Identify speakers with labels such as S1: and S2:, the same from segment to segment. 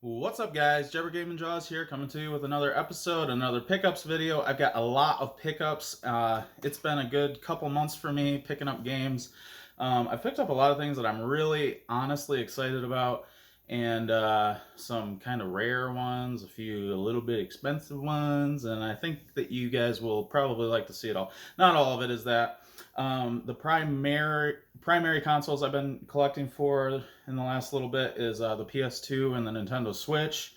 S1: What's up, guys? Jebber Gaming Jaws here, coming to you with another episode, another pickups video. I've got a lot of pickups. It's been a good couple months for me picking up games. I've picked up a lot of things that I'm really honestly excited about, and some kind of rare ones, a few a little bit expensive ones, and I think that you guys will probably like to see it all. Not all of it is that. The primary consoles I've been collecting for in the last little bit is the PS2 and the Nintendo Switch.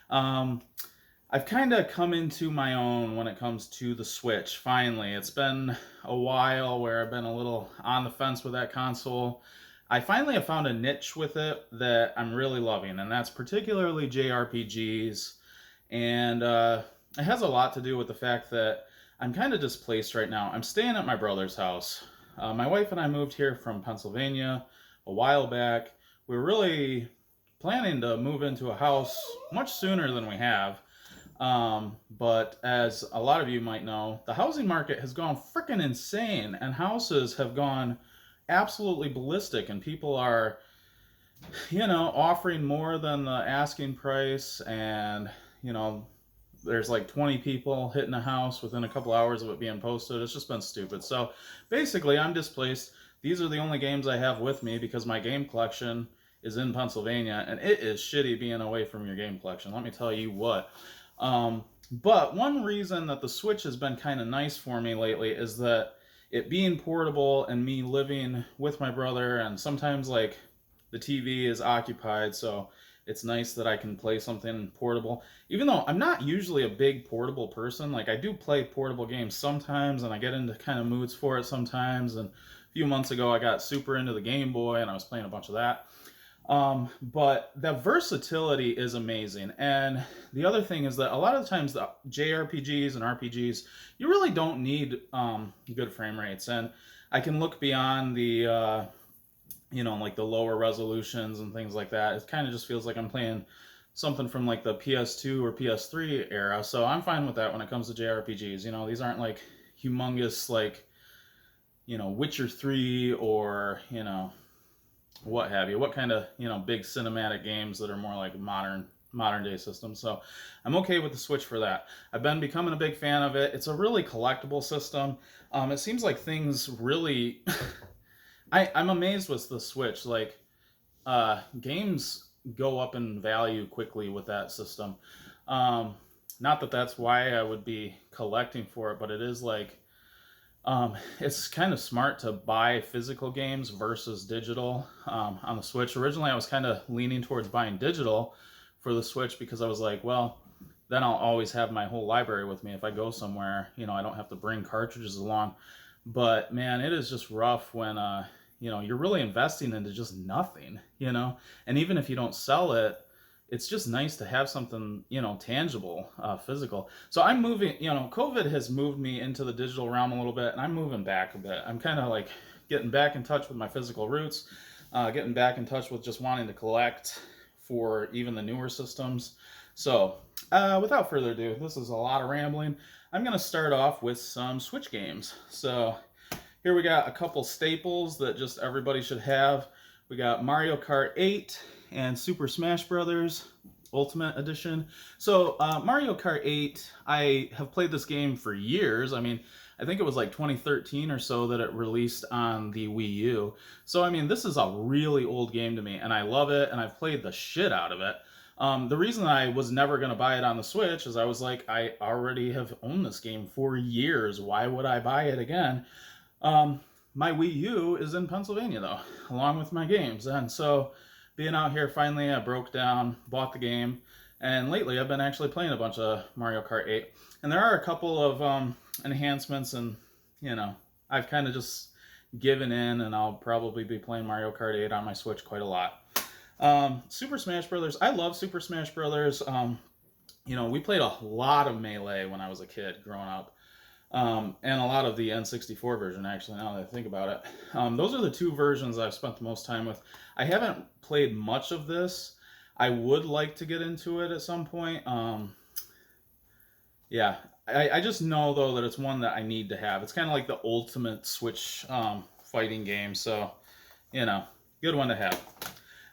S1: I've kind of come into my own when it comes to the Switch, finally. It's been a while where I've been a little on the fence with that console. I finally have found a niche with it that I'm really loving, and that's particularly JRPGs. And it has a lot to do with the fact that I'm kind of displaced right now. I'm staying at my brother's house. My wife and I moved here from Pennsylvania a while back. We were really planning to move into a house much sooner than we have. But as a lot of you might know, the housing market has gone freaking insane, and houses have gone absolutely ballistic, and people are, offering more than the asking price, and, there's like 20 people hitting a house within a couple hours of it being posted. It's just been stupid. So basically, I'm displaced. These are the only games I have with me because my game collection is in Pennsylvania, and it is shitty being away from your game collection. Let me tell you what. But one reason that the Switch has been kind of nice for me lately is that it being portable and me living with my brother, and sometimes like the TV is occupied, so it's nice that I can play something portable. Even though I'm not usually a big portable person, like I do play portable games sometimes, and I get into kind of moods for it sometimes. And a few months ago, I got super into the Game Boy, and I was playing a bunch of that. But the versatility is amazing. And the other thing is that a lot of the times the JRPGs and RPGs, you really don't need good frame rates. And I can look beyond the like the lower resolutions and things like that. It kind of just feels like I'm playing something from like the PS2 or PS3 era. So I'm fine with that when it comes to JRPGs. These aren't like humongous, like, Witcher 3 or, what have you. What kind of, big cinematic games that are more like modern day systems. So I'm okay with the Switch for that. I've been becoming a big fan of it. It's a really collectible system. It seems like things really I'm amazed with the Switch. Like, games go up in value quickly with that system. Not that that's why I would be collecting for it, but it is like, it's kind of smart to buy physical games versus digital on the Switch. Originally, I was kind of leaning towards buying digital for the Switch because I was like, well, then I'll always have my whole library with me if I go somewhere. I don't have to bring cartridges along. But man, it is just rough when you're really investing into just nothing, and even if you don't sell it, it's just nice to have something, tangible, physical. So I'm moving, COVID has moved me into the digital realm a little bit, and I'm moving back a bit. I'm kind of like getting back in touch with my physical roots, getting back in touch with just wanting to collect for even the newer systems. So without further ado, this is a lot of rambling. I'm going to start off with some Switch games. So here we got a couple staples that just everybody should have. We got Mario Kart 8 and Super Smash Bros. Ultimate Edition. So Mario Kart 8, I have played this game for years. I mean, I think it was like 2013 or so that it released on the Wii U. So, I mean, this is a really old game to me, and I love it, and I've played the shit out of it. The reason I was never going to buy it on the Switch is I was like, I already have owned this game for years. Why would I buy it again? My Wii U is in Pennsylvania, though, along with my games. And so being out here, finally, I broke down, bought the game. And lately, I've been actually playing a bunch of Mario Kart 8. And there are a couple of enhancements, and, I've kind of just given in, and I'll probably be playing Mario Kart 8 on my Switch quite a lot. Super Smash Brothers. I love Super Smash Brothers. We played a lot of Melee when I was a kid growing up. And a lot of the N64 version, actually, now that I think about it. Those are the two versions I've spent the most time with. I haven't played much of this. I would like to get into it at some point. Yeah, I just know, though, that it's one that I need to have. It's kind of like the ultimate Switch fighting game, so, good one to have.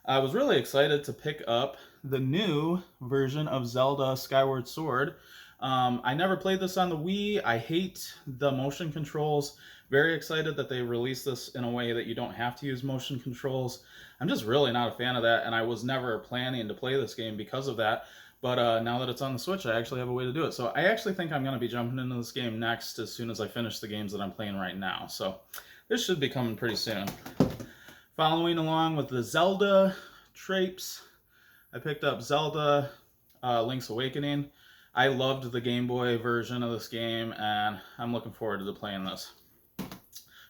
S1: I was really excited to pick up the new version of Zelda Skyward Sword. I never played this on the Wii. I hate the motion controls. Very excited that they released this in a way that you don't have to use motion controls. I'm just really not a fan of that, and I was never planning to play this game because of that. But now that it's on the Switch, I actually have a way to do it. So I actually think I'm going to be jumping into this game next as soon as I finish the games that I'm playing right now. So this should be coming pretty soon. Following along with the Zelda Trapes, I picked up Zelda Link's Awakening. I loved the Game Boy version of this game, and I'm looking forward to playing this.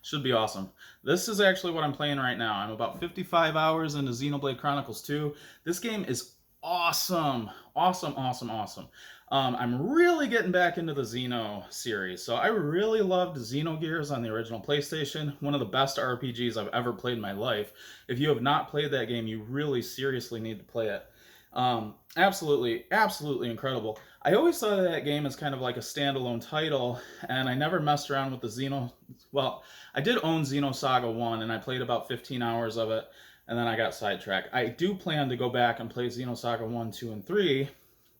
S1: Should be awesome. This is actually what I'm playing right now. I'm about 55 hours into Xenoblade Chronicles 2. This game is awesome. Awesome, awesome, awesome. I'm really getting back into the Xeno series. So I really loved Xenogears on the original PlayStation. One of the best RPGs I've ever played in my life. If you have not played that game, you really seriously need to play it. Absolutely, absolutely incredible. I always thought of that game as kind of like a standalone title, and I never messed around with the Xeno... Well, I did own Xenosaga 1, and I played about 15 hours of it, and then I got sidetracked. I do plan to go back and play Xenosaga 1, 2, and 3.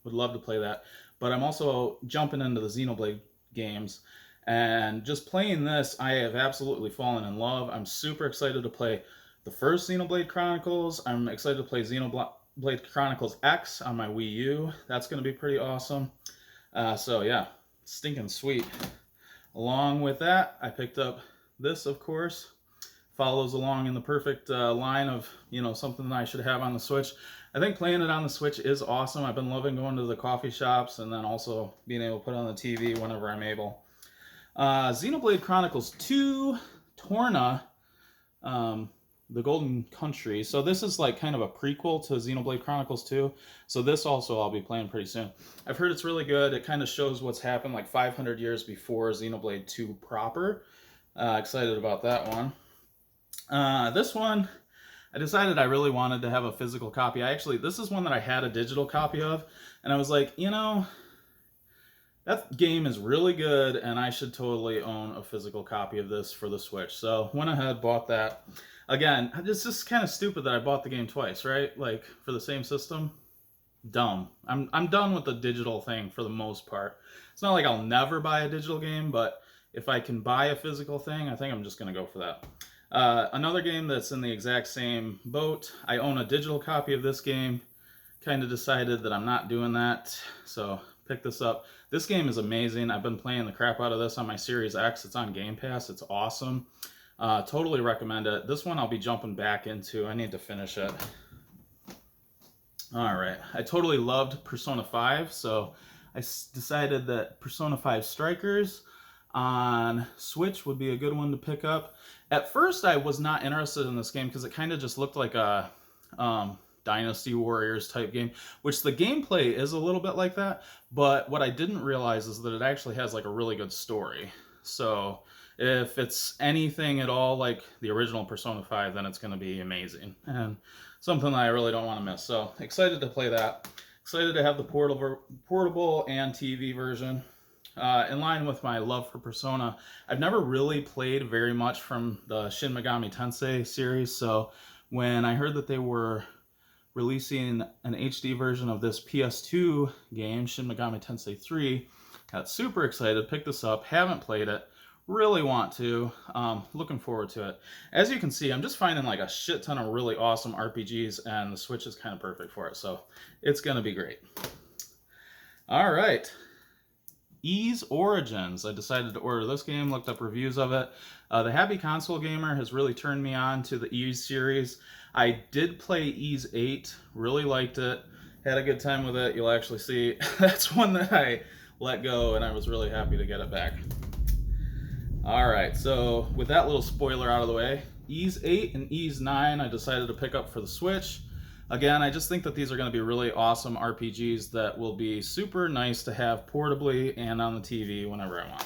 S1: Would love to play that. But I'm also jumping into the Xenoblade games, and just playing this, I have absolutely fallen in love. I'm super excited to play the first Xenoblade Chronicles. I'm excited to play Xenoblade Chronicles X on my Wii U. That's going to be pretty awesome. So yeah, stinking sweet. Along with that, I picked up this, of course. Follows along in the perfect line of, you know, something that I should have on the Switch. I think playing it on the Switch is awesome. I've been loving going to the coffee shops and then also being able to put it on the TV whenever I'm able. Xenoblade Chronicles 2 Torna, the Golden Country. So this is like kind of a prequel to Xenoblade Chronicles 2. So this also I'll be playing pretty soon. I've heard it's really good. It kind of shows what's happened like 500 years before Xenoblade 2 proper. Excited about that one. This one, I decided I really wanted to have a physical copy. This is one that I had a digital copy of, and I was like, you know, that game is really good, and I should totally own a physical copy of this for the Switch. So went ahead, bought that. Again, it's just kind of stupid that I bought the game twice, right? Like, for the same system. Dumb. I'm done with the digital thing for the most part. It's not like I'll never buy a digital game, but if I can buy a physical thing, I think I'm just going to go for that. Another game that's in the exact same boat. I own a digital copy of this game. Kind of decided that I'm not doing that, so picked this up. This game is amazing. I've been playing the crap out of this on my Series X. It's on Game Pass. It's awesome. Totally recommend it. This one I'll be jumping back into. I need to finish it. Alright. I totally loved Persona 5, so I decided that Persona 5 Strikers on Switch would be a good one to pick up. At first, I was not interested in this game because it kind of just looked like a Dynasty Warriors type game, which the gameplay is a little bit like that, but what I didn't realize is that it actually has like a really good story. So if it's anything at all like the original Persona 5, then it's going to be amazing and something that I really don't want to miss. So excited to play that. Excited to have the portable and TV version. In line with my love for Persona, I've never really played very much from the Shin Megami Tensei series, so when I heard that they were releasing an HD version of this PS2 game, Shin Megami Tensei 3, got super excited, picked this up, haven't played it, really want to, looking forward to it. As you can see, I'm just finding like a shit ton of really awesome RPGs, and the Switch is kind of perfect for it, so it's going to be great. All right. Ys Origins. I decided to order this game, looked up reviews of it. The Happy Console Gamer has really turned me on to the Ys series. I did play Ys 8, really liked it, had a good time with it. You'll actually see that's one that I let go, and I was really happy to get it back. Alright, so with that little spoiler out of the way, Ys 8 and Ys 9 I decided to pick up for the Switch. Again, I just think that these are going to be really awesome RPGs that will be super nice to have portably and on the TV whenever I want.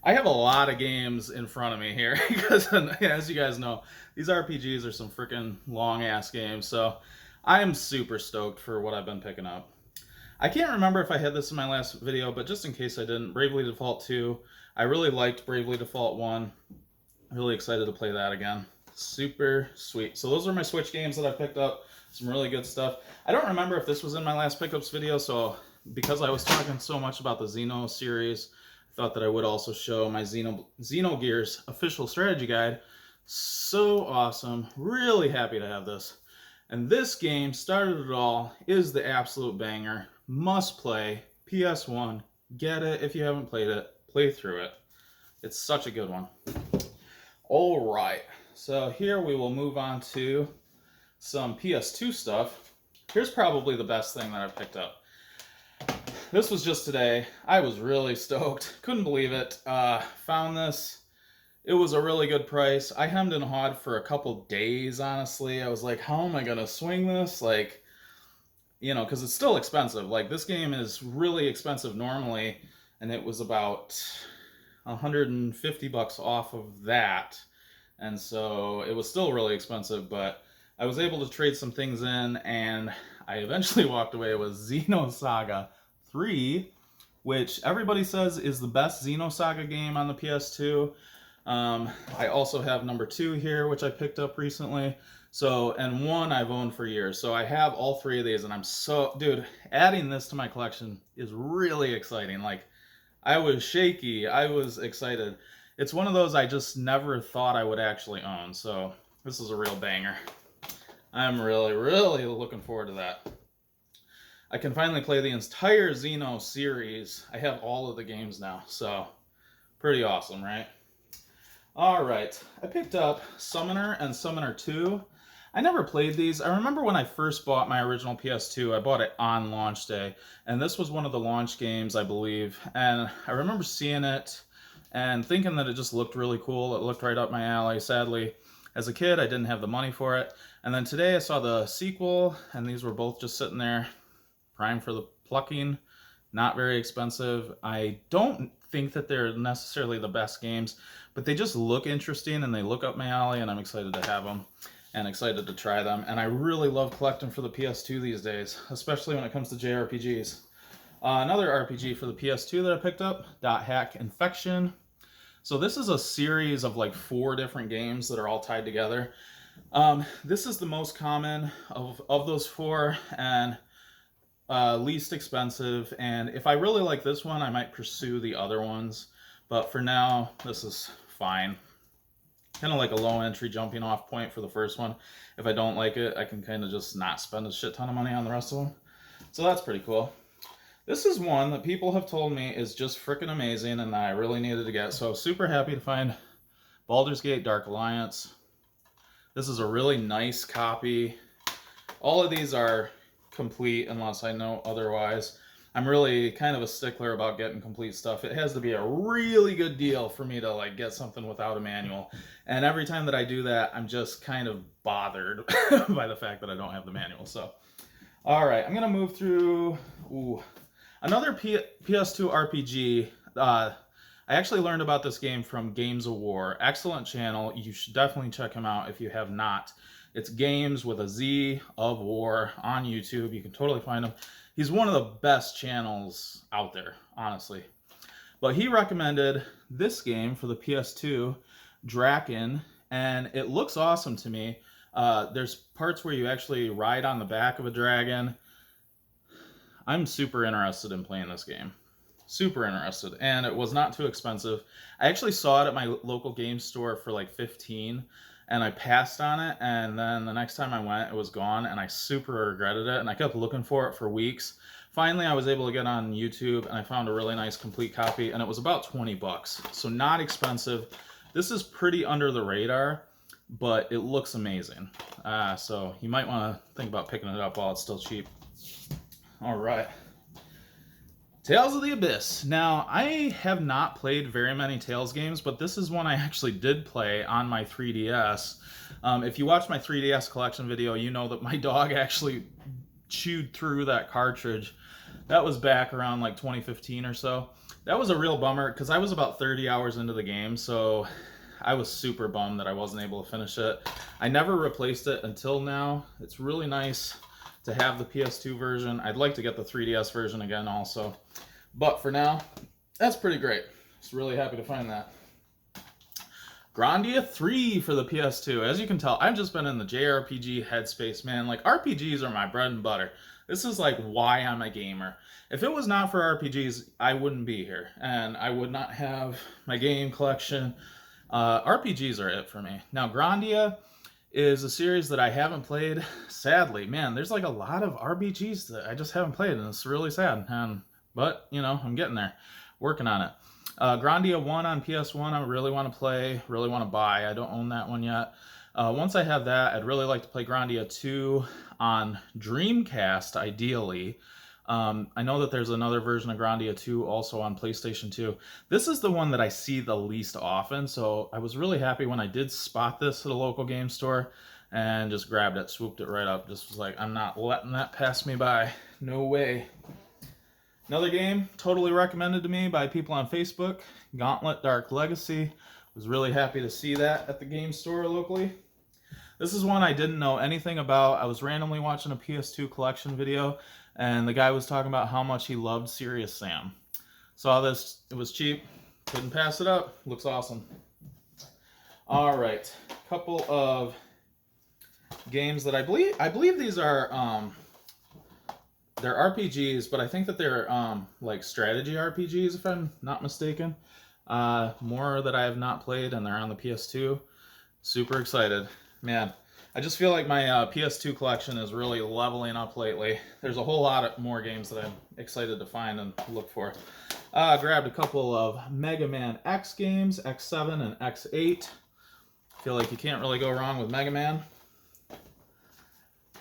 S1: I have a lot of games in front of me here because, as you guys know, these RPGs are some freaking long-ass games, so I am super stoked for what I've been picking up. I can't remember if I had this in my last video, but just in case I didn't, Bravely Default 2. I really liked Bravely Default 1. Really excited to play that again. Super sweet. So those are my Switch games that I picked up. Some really good stuff. I don't remember if this was in my last pickups video, so because I was talking so much about the Xeno series, I thought that I would also show my Xenogears official strategy guide. So awesome. Really happy to have this. And this game started it all, is the absolute banger. Must play. PS1. Get it if you haven't played it. Play through it. It's such a good one. All right. So here we will move on to some PS2 stuff. Here's probably the best thing that I picked up. This was just today. I was really stoked. Couldn't believe it. Found this. It was a really good price. I hemmed and hawed for a couple days, honestly. I was like, how am I going to swing this? Like, you know, because it's still expensive. Like, this game is really expensive normally, and it was about 150 bucks off of that. And so it was still really expensive, but I was able to trade some things in, and I eventually walked away with Xenosaga 3, which everybody says is the best Xenosaga game on the PS2. I also have number 2 here, which I picked up recently. So, and 1 I've owned for years. So I have all 3 of these, and I'm so, dude, adding this to my collection is really exciting. Like, I was shaky. I was excited. It's one of those I just never thought I would actually own. So this is a real banger. I'm really, really looking forward to that. I can finally play the entire Xeno series. I have all of the games now, so pretty awesome, right? All right, I picked up Summoner and Summoner 2. I never played these. I remember when I first bought my original PS2, I bought it on launch day, and this was one of the launch games, I believe. And I remember seeing it and thinking that it just looked really cool. It looked right up my alley. Sadly, as a kid, I didn't have the money for it. And then today I saw the sequel, and these were both just sitting there, prime for the plucking. Not very expensive. I don't think that they're necessarily the best games, but they just look interesting and they look up my alley, and I'm excited to have them and excited to try them. And I really love collecting for the PS2 these days, especially when it comes to JRPGs. Another RPG for the PS2 that I picked up, Dot Hack Infection. So this is a series of like 4 different games that are all tied together. This is the most common of those 4, and least expensive. And if I really like this one, I might pursue the other ones. But for now, this is fine. Kind of like a low entry jumping off point for the first one. If I don't like it, I can kind of just not spend a shit ton of money on the rest of them. So that's pretty cool. This is one that people have told me is just freaking amazing and that I really needed to get. So super happy to find Baldur's Gate Dark Alliance. This is a really nice copy. All of these are complete unless I know otherwise. I'm really kind of a stickler about getting complete stuff. It has to be a really good deal for me to like get something without a manual. And every time that I do that, I'm just kind of bothered by the fact that I don't have the manual. So, all right, I'm gonna move through. Another PS2 RPG. I actually learned about this game from Games of War. Excellent channel. You should definitely check him out if you have not. It's Games with a Z of War on YouTube. You can totally find him. He's one of the best channels out there, honestly. But he recommended this game for the PS2, Draken, and it looks awesome to me. There's parts where you actually ride on the back of a dragon. I'm super interested in playing this game. Super interested. And it was not too expensive. I actually saw it at my local game store for like $15, and I passed on it, and then the next time I went, it was gone, and I super regretted it, and I kept looking for it for weeks. Finally, I was able to get on YouTube, and I found a really nice complete copy, and it was about 20 bucks. So not expensive. This is pretty under the radar, but it looks amazing. So you might want to think about picking it up while it's still cheap. All right. Tales of the Abyss. Now, I have not played very many Tales games, but this is one I actually did play on my 3DS. If you watch my 3DS collection video, you know that my dog actually chewed through that cartridge. That was back around like 2015 or so. That was a real bummer because I was about 30 hours into the game, so I was super bummed that I wasn't able to finish it. I never replaced it until now. It's really nice to have the PS2 version. I'd like to get the 3DS version again also. But for now, that's pretty great. Just really happy to find that. Grandia 3 for the PS2. As you can tell, I've just been in the JRPG headspace, man. Like, RPGs are my bread and butter. This is like why I'm a gamer. If it was not for RPGs, I wouldn't be here, and I would not have my game collection. RPGs are it for me. Now, Grandia is a series that I haven't played. Sadly, man, there's like a lot of RPGs that I just haven't played, and it's really sad. But, you know, I'm getting there. Working on it. Grandia 1 on PS1, I really want to play, really want to buy. I don't own that one yet. Once I have that, I'd really like to play Grandia 2 on Dreamcast, ideally. I know that there's another version of Grandia 2 also on PlayStation 2. This is the one that I see the least often, so I was really happy when I did spot this at a local game store and just grabbed it, swooped it right up. Just was like, I'm not letting that pass me by. No way. Another game totally recommended to me by people on Facebook, Gauntlet Dark Legacy. Was really happy to see that at the game store locally. This is one I didn't know anything about. I was randomly watching a PS2 collection video, and the guy was talking about how much he loved Serious Sam. Saw this, it was cheap, couldn't pass it up. Looks awesome. All right, couple of games that I believe these are they're RPGs, but I think that they're like strategy RPGs, if I'm not mistaken. More that I have not played, and they're on the PS2. Super excited. Man, I just feel like my PS2 collection is really leveling up lately. There's a whole lot more games that I'm excited to find and look for. Grabbed a couple of Mega Man X games, X7 and X8. Feel like you can't really go wrong with Mega Man.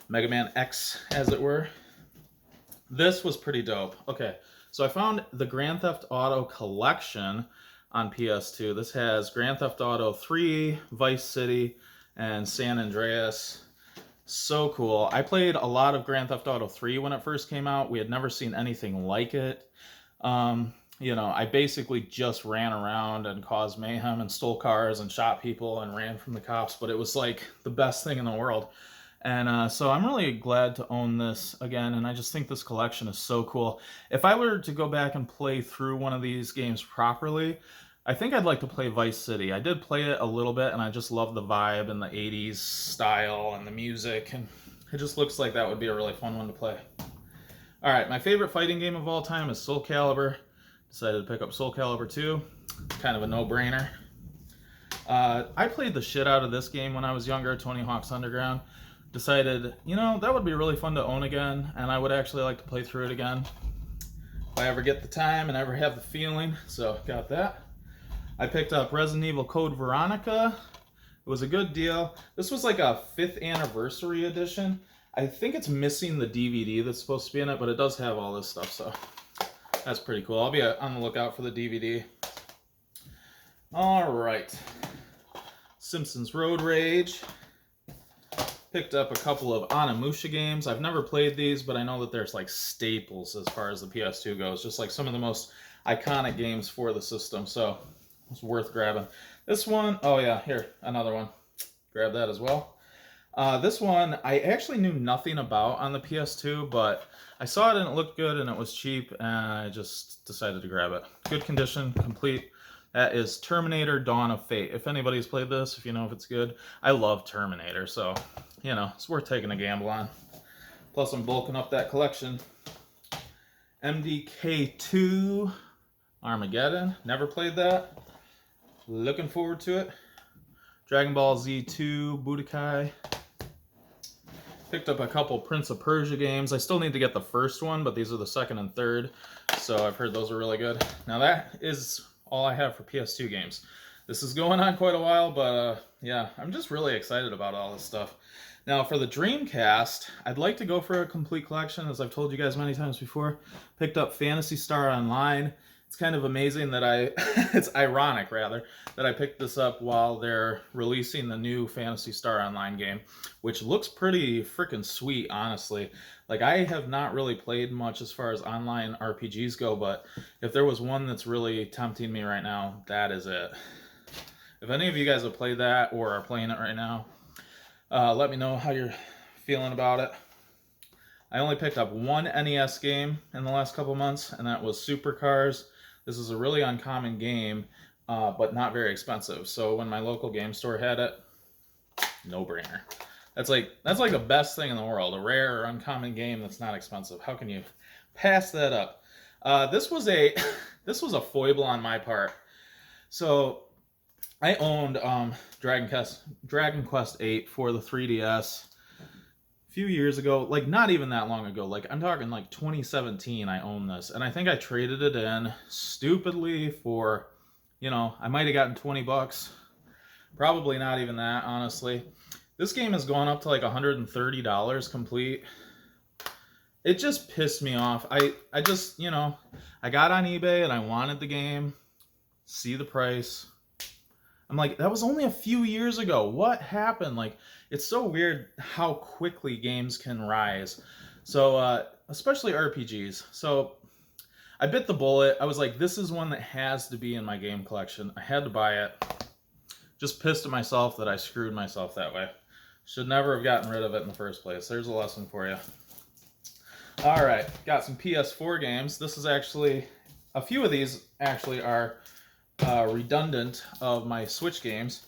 S1: Mega Man X, as it were. This was pretty dope. Okay, so I found the Grand Theft Auto collection on PS2. This has Grand Theft Auto 3, Vice City, and San Andreas. So cool. I played a lot of Grand Theft Auto 3 when it first came out. We had never seen anything like it. You know, I basically just ran around and caused mayhem and stole cars and shot people and ran from the cops, but it was like the best thing in the world. And so I'm really glad to own this again, and I just think this collection is so cool. If I were to go back and play through one of these games properly, I think I'd like to play Vice City. I did play it a little bit, and I just love the vibe and the 80s style and the music, and it just looks like that would be a really fun one to play. All right, my favorite fighting game of all time is Soul Calibur. Decided to pick up Soul Calibur 2. Kind of a no-brainer. I played the shit out of this game when I was younger, Tony Hawk's Underground. Decided, you know, that would be really fun to own again, and I would actually like to play through it again if I ever get the time and ever have the feeling, so got that. I picked up Resident Evil Code Veronica. It was a good deal. This was like a 5th anniversary edition. I think it's missing the DVD that's supposed to be in it, but it does have all this stuff, so that's pretty cool. I'll be on the lookout for the DVD. All right. Simpsons Road Rage. Picked up a couple of Onimusha games. I've never played these, but I know that there's like staples as far as the PS2 goes. Just like some of the most iconic games for the system, so it's worth grabbing. This one, oh yeah, here, another one. Grab that as well. This one, I actually knew nothing about on the PS2, but I saw it and it looked good and it was cheap, and I just decided to grab it. Good condition, complete. That is Terminator Dawn of Fate. If anybody's played this, if you know if it's good. I love Terminator, so, you know, it's worth taking a gamble on. Plus, I'm bulking up that collection. MDK2 Armageddon. Never played that. Looking forward to it. Dragon Ball Z2 Budokai. Picked up a couple Prince of Persia games. I still need to get the first one, but these are the second and third, so I've heard those are really good. Now that is all I have for PS2 games. This is going on quite a while, but yeah, I'm just really excited about all this stuff. Now for the Dreamcast, I'd like to go for a complete collection, as I've told you guys many times before. Picked up Phantasy Star Online. It's kind of amazing that it's ironic rather, that I picked this up while they're releasing the new Phantasy Star Online game, which looks pretty freaking sweet, honestly. Like, I have not really played much as far as online RPGs go, but if there was one that's really tempting me right now, that is it. If any of you guys have played that or are playing it right now, let me know how you're feeling about it. I only picked up one NES game in the last couple months, and that was Supercars. This is a really uncommon game, but not very expensive. So when my local game store had it, no brainer. That's like the best thing in the world. A rare or uncommon game that's not expensive. How can you pass that up? This was a this was a foible on my part. So I owned Dragon Quest 8 for the 3DS a few years ago. Like not even that long ago. Like I'm talking like 2017. I owned this, and I think I traded it in stupidly for, I might have gotten $20. Probably not even that, honestly. This game has gone up to like $130 complete. It just pissed me off. I just, I got on eBay and I wanted the game, see the price. I'm like, that was only a few years ago. What happened? Like, it's so weird how quickly games can rise. So, especially RPGs. So, I bit the bullet. I was like, this is one that has to be in my game collection. I had to buy it. Just pissed at myself that I screwed myself that way. Should never have gotten rid of it in the first place. There's a lesson for you. All right, got some PS4 games. This is actually, a few of these actually are redundant of my Switch games.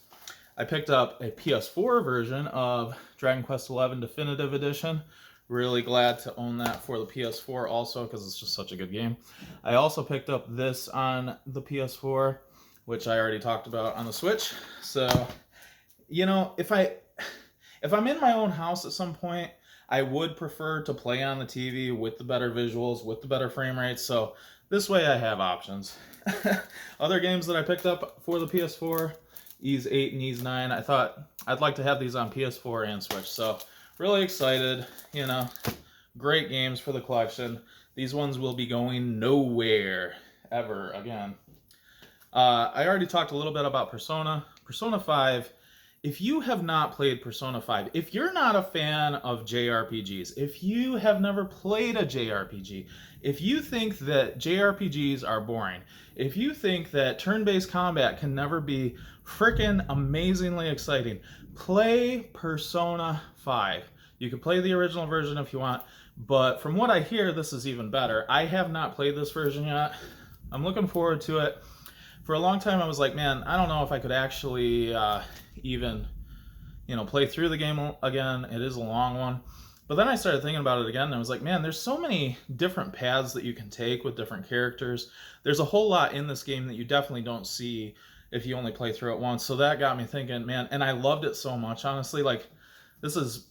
S1: I picked up a PS4 version of Dragon Quest XI Definitive Edition. Really glad to own that for the PS4 also because it's just such a good game. I also picked up this on the PS4, which I already talked about on the Switch. So, if I'm in my own house at some point, I would prefer to play on the TV with the better visuals, with the better frame rates. So this way I have options. Other games that I picked up for the PS4, Ys 8 and Ys 9, I thought I'd like to have these on PS4 and Switch. So really excited, great games for the collection. These ones will be going nowhere ever again. I already talked a little bit about Persona. Persona 5, if you have not played Persona 5, if you're not a fan of JRPGs, if you have never played a JRPG, if you think that JRPGs are boring, if you think that turn-based combat can never be frickin' amazingly exciting, play Persona 5. You can play the original version if you want, but from what I hear, this is even better. I have not played this version yet. I'm looking forward to it. For a long time, I was like, man, I don't know if I could actually even, play through the game again. It is a long one. But then I started thinking about it again, and I was like, man, there's so many different paths that you can take with different characters. There's a whole lot in this game that you definitely don't see if you only play through it once. So that got me thinking, man, and I loved it so much, honestly. Like, this is